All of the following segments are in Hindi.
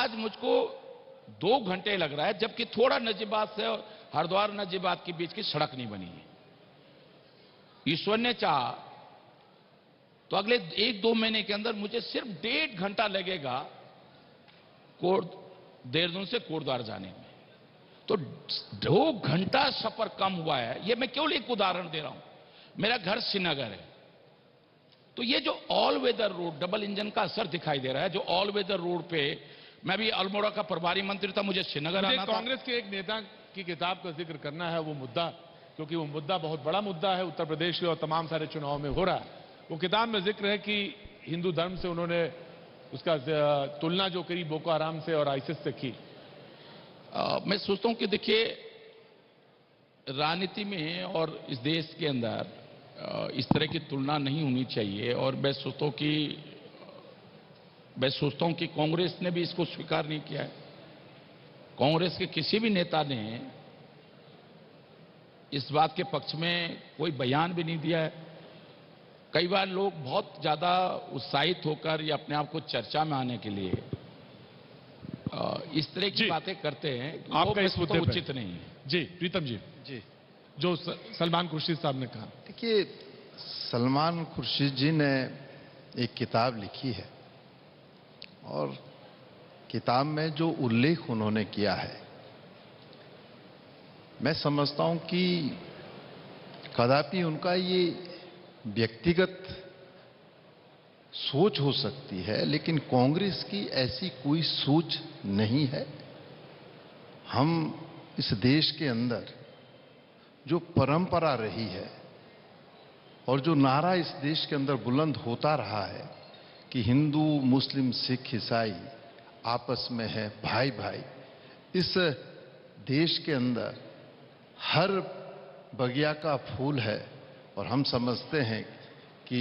आज मुझको 2 घंटे लग रहा है, जबकि थोड़ा नजीबात से और हरिद्वार नजीबात के बीच की सड़क नहीं बनी है। ईश्वर ने चाहा तो अगले 1-2 महीने के अंदर मुझे सिर्फ 1.5 घंटा लगेगा देहरादून से कोटद्वार जाने में। तो 2 घंटा सफर कम हुआ है। ये मैं केवल एक उदाहरण दे रहा हूं। मेरा घर श्रीनगर है, तो ये जो all weather road, double engine का असर दिखाई दे रहा है। जो ऑल वेदर रोड पे, मैं भी अल्मोड़ा का प्रभारी मंत्री था, मुझे श्रीनगर आना था। कांग्रेस के एक नेता की किताब का जिक्र करना है, वो मुद्दा, क्योंकि वो मुद्दा बहुत बड़ा मुद्दा है, उत्तर प्रदेश के और तमाम सारे चुनाव में हो रहा है। वो किताब में जिक्र है कि हिंदू धर्म से उन्होंने उसका तुलना जो करी बोको हराम से और आईसिस से की। मैं सोचता हूं कि देखिए, राजनीति में और इस देश के अंदर इस तरह की तुलना नहीं होनी चाहिए। और मैं सोचता हूं कि कांग्रेस ने भी इसको स्वीकार नहीं किया है। कांग्रेस के किसी भी नेता ने इस बात के पक्ष में कोई बयान भी नहीं दिया है। कई बार लोग बहुत ज्यादा उत्साहित होकर या अपने आप को चर्चा में आने के लिए इस तरह की बातें करते हैं, आपका इस मुद्दे पे उचित नहीं है। जी प्रीतम जी, जो सलमान खुर्शीद साहब ने कहा। देखिए, सलमान खुर्शीद जी ने एक किताब लिखी है और किताब में जो उल्लेख उन्होंने किया है, मैं समझता हूं कि कदापि उनका ये व्यक्तिगत सोच हो सकती है, लेकिन कांग्रेस की ऐसी कोई सोच नहीं है। हम इस देश के अंदर जो परंपरा रही है और जो नारा इस देश के अंदर बुलंद होता रहा है कि हिंदू, मुस्लिम, सिख, ईसाई आपस में है भाई भाई, इस देश के अंदर हर बगिया का फूल है। और हम समझते हैं कि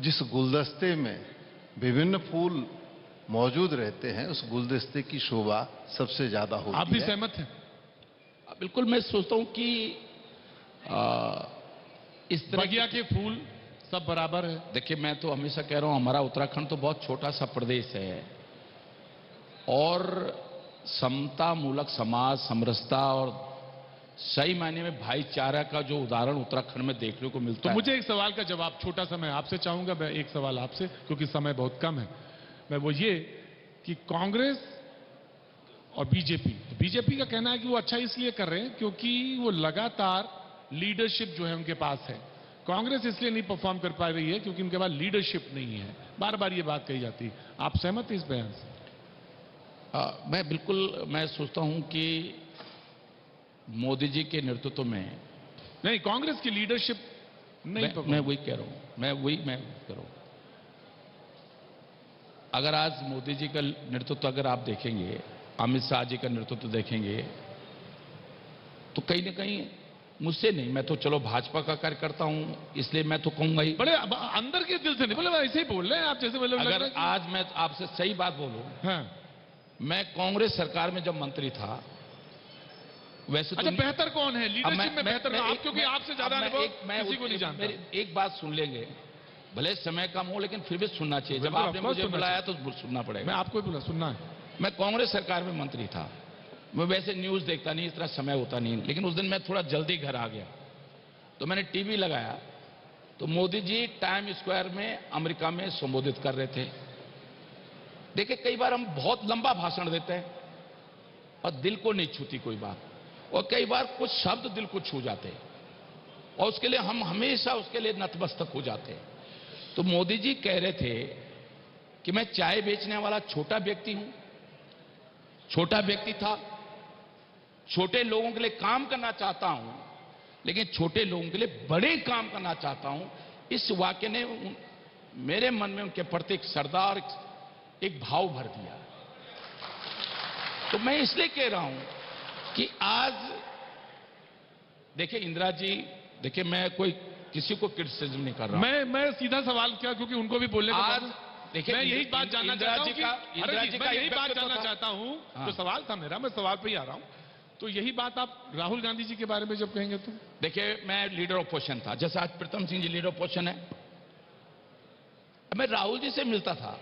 जिस गुलदस्ते में विभिन्न फूल मौजूद रहते हैं, उस गुलदस्ते की शोभा सबसे ज्यादा होती है। आप भी सहमत हैं? बिल्कुल, मैं सोचता हूं कि इस तरह बगिया के फूल सब बराबर है। देखिए, मैं तो हमेशा कह रहा हूं, हमारा उत्तराखंड तो बहुत छोटा सा प्रदेश है और समता मूलक समाज, समरसता और सही मायने में भाईचारा का जो उदाहरण उत्तराखंड में देखने को मिलता तो है। मुझे एक सवाल का जवाब छोटा सा मैं आपसे चाहूंगा। मैं एक सवाल आपसे, क्योंकि समय बहुत कम है, मैं वो ये कि कांग्रेस और बीजेपी का कहना है कि वो अच्छा इसलिए कर रहे हैं क्योंकि वो लगातार लीडरशिप जो है उनके पास है। कांग्रेस इसलिए नहीं परफॉर्म कर पा रही है क्योंकि उनके पास लीडरशिप नहीं है। बार बार ये बात कही जाती है। आप सहमत हैं इस बयान से? मैं सोचता हूं कि मोदी जी के नेतृत्व में नहीं, कांग्रेस की लीडरशिप नहीं। मैं वही कह रहा हूं, मैं कह रहा हूं। अगर आज मोदी जी का नेतृत्व अगर आप देखेंगे, अमित शाह जी का नेतृत्व देखेंगे, तो कहीं ना कहीं मुझसे नहीं, मैं तो चलो भाजपा का कार्यकर्ता हूं, इसलिए मैं तो कहूंगा ही। बड़े अंदर के दिल से नहीं बोले, ऐसे ही बोल रहे हैं आप, जैसे बोले। अगर आज मैं आपसे सही बात बोलूं, हाँ। मैं कांग्रेस सरकार में जब मंत्री था, वैसे अच्छा, बेहतर कौन है लीडरशिप में? बेहतर आप, क्योंकि आपसे ज्यादा अनुभव किसी को नहीं जानता। एक बात सुन लेंगे, भले समय कम हो लेकिन फिर भी सुनना चाहिए। जब आपने मुझे बुलाया तो सुनना पड़ेगा। मैं आपको ही बोला, सुनना है। मैं कांग्रेस सरकार में मंत्री था। मैं वैसे न्यूज देखता नहीं, इतना समय होता नहीं, लेकिन उस दिन मैं थोड़ा जल्दी घर आ गया तो मैंने टीवी लगाया तो मोदी जी टाइम स्क्वायर में अमेरिका में संबोधित कर रहे थे। देखिए, कई बार हम बहुत लंबा भाषण देते हैं और दिल को नहीं छूती कोई बात, और कई बार कुछ शब्द दिल को छू जाते हैं और उसके लिए हम हमेशा उसके लिए नतमस्तक हो जाते हैं। तो मोदी जी कह रहे थे कि मैं चाय बेचने वाला छोटा व्यक्ति हूं, छोटा व्यक्ति था, छोटे लोगों के लिए काम करना चाहता हूं, लेकिन छोटे लोगों के लिए बड़े काम करना चाहता हूं। इस वाक्य ने मेरे मन में उनके प्रति एक सरदार, एक भाव भर दिया। तो मैं इसलिए कह रहा हूं कि आज देखिए इंदिरा जी, देखिए मैं कोई किसी को क्रिटिसिज्म नहीं कर रहा। मैं सीधा सवाल किया क्योंकि उनको भी बोलने का आज देखिए, मैं यही बात जानना चाहता हूं कि मैं यही बात जानना चाहता हूं। जो सवाल था मेरा, मैं सवाल पे ही आ रहा हूं। तो यही बात आप राहुल गांधी जी के बारे में जब कहेंगे तो? देखिए, मैं लीडर ऑपोजिशन था, जैसा आज प्रीतम सिंह जी लीडर ऑपोजिशन है। मैं राहुल जी से मिलता था।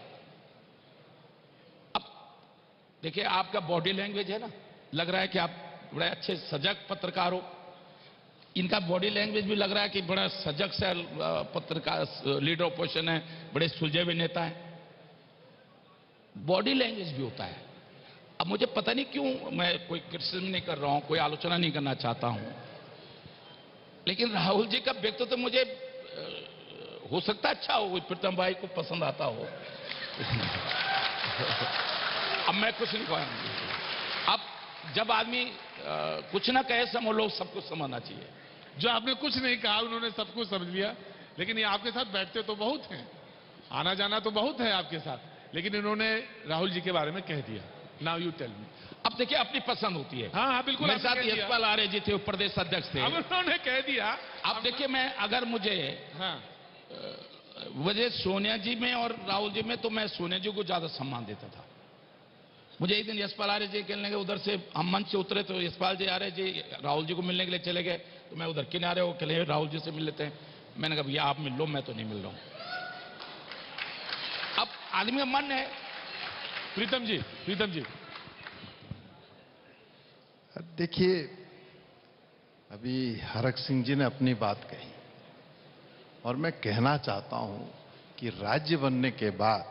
अब देखिए, आपका बॉडी लैंग्वेज है ना, लग रहा है कि आप बड़े अच्छे सजग पत्रकार हो। इनका बॉडी लैंग्वेज भी लग रहा है कि बड़ा सजग से पत्रकार, लीडर ऑपोजिशन है, बड़े सुलझे हुए नेता है। बॉडी लैंग्वेज भी होता है। अब मुझे पता नहीं क्यों, मैं कोई क्रिटिसिज्म नहीं कर रहा हूं, कोई आलोचना नहीं करना चाहता हूं, लेकिन राहुल जी का व्यक्तित्व तो मुझे हो सकता है अच्छा हो, प्रीतम भाई को पसंद आता हो। अब मैं कुछ नहीं कहूंगा। अब जब आदमी कुछ ना कहे समझ लोग सब कुछ समझना चाहिए। जो आपने कुछ नहीं कहा उन्होंने सब कुछ समझ लिया, लेकिन ये आपके साथ बैठते तो बहुत हैं, आना जाना तो बहुत है आपके साथ, लेकिन इन्होंने राहुल जी के बारे में कह दिया। Now you tell me. अब देखिए, अपनी पसंद होती है। हाँ हाँ बिल्कुल, मेरे साथ यशपाल आर्य जी थे, वो प्रदेश अध्यक्ष थे। अब उन्होंने कह दिया। अब देखिए, मैं अगर मुझे हाँ वजह सोनिया जी में और राहुल जी में, तो मैं सोनिया जी को ज्यादा सम्मान देता था। मुझे एक दिन यशपाल आर्य जी कहने लगे, उधर से हम मंच से उतरे तो यशपाल जी आर्य जी राहुल जी को मिलने के लिए चले गए, तो मैं उधर किनारे हो चले, राहुल जी से मिल लेते हैं। मैंने कहा भैया आप मिल लो, मैं तो नहीं मिल रहा हूं। अब आदमी का मन है। प्रीतम जी देखिए, अभी हरक सिंह जी ने अपनी बात कही और मैं कहना चाहता हूं कि राज्य बनने के बाद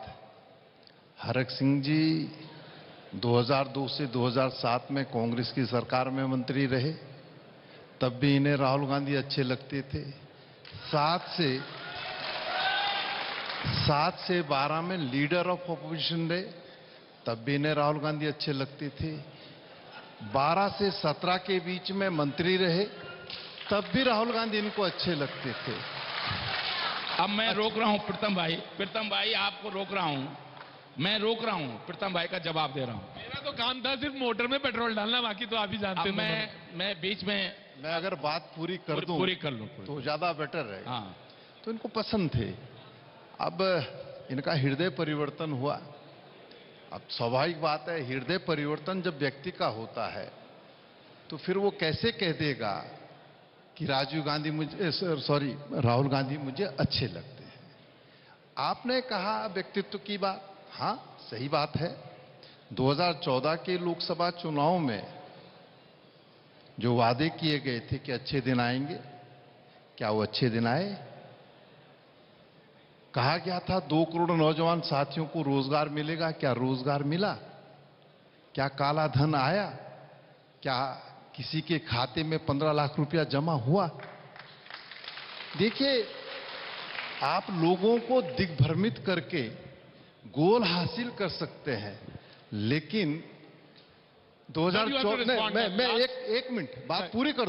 हरक सिंह जी 2002 से 2007 में कांग्रेस की सरकार में मंत्री रहे, तब भी इन्हें राहुल गांधी अच्छे लगते थे। 7 से 12 में लीडर ऑफ ऑपोजिशन रहे, तब भी इन्हें राहुल गांधी अच्छे लगते थे। 12 से 17 के बीच में मंत्री रहे, तब भी राहुल गांधी इनको अच्छे लगते थे। अब मैं रोक रहा हूं प्रीतम भाई आपको रोक रहा हूं, मैं रोक रहा हूं, प्रीतम भाई का जवाब दे रहा हूं। मेरा तो काम था सिर्फ मोटर में पेट्रोल डालना, बाकी तो आप ही जानते हैं। मैं बीच में मैं अगर बात पूरी कर दूं पूरी कर लूं तो ज्यादा बेटर रहेगा। हाँ, तो इनको पसंद थे। अब इनका हृदय परिवर्तन हुआ। अब स्वाभाविक बात है, हृदय परिवर्तन जब व्यक्ति का होता है तो फिर वो कैसे कह देगा कि राहुल गांधी मुझे अच्छे लगते हैं। आपने कहा व्यक्तित्व की बात, हाँ सही बात है। 2014 के लोकसभा चुनाव में जो वादे किए गए थे कि अच्छे दिन आएंगे, क्या वो अच्छे दिन आए? कहा गया था 2 करोड़ नौजवान साथियों को रोजगार मिलेगा, क्या रोजगार मिला? क्या काला धन आया? क्या किसी के खाते में 15 लाख रुपया जमा हुआ? देखिए, आप लोगों को दिग्भ्रमित करके गोल हासिल कर सकते हैं, लेकिन 2014 में मैं एक मिनट बात पूरी कर दूं।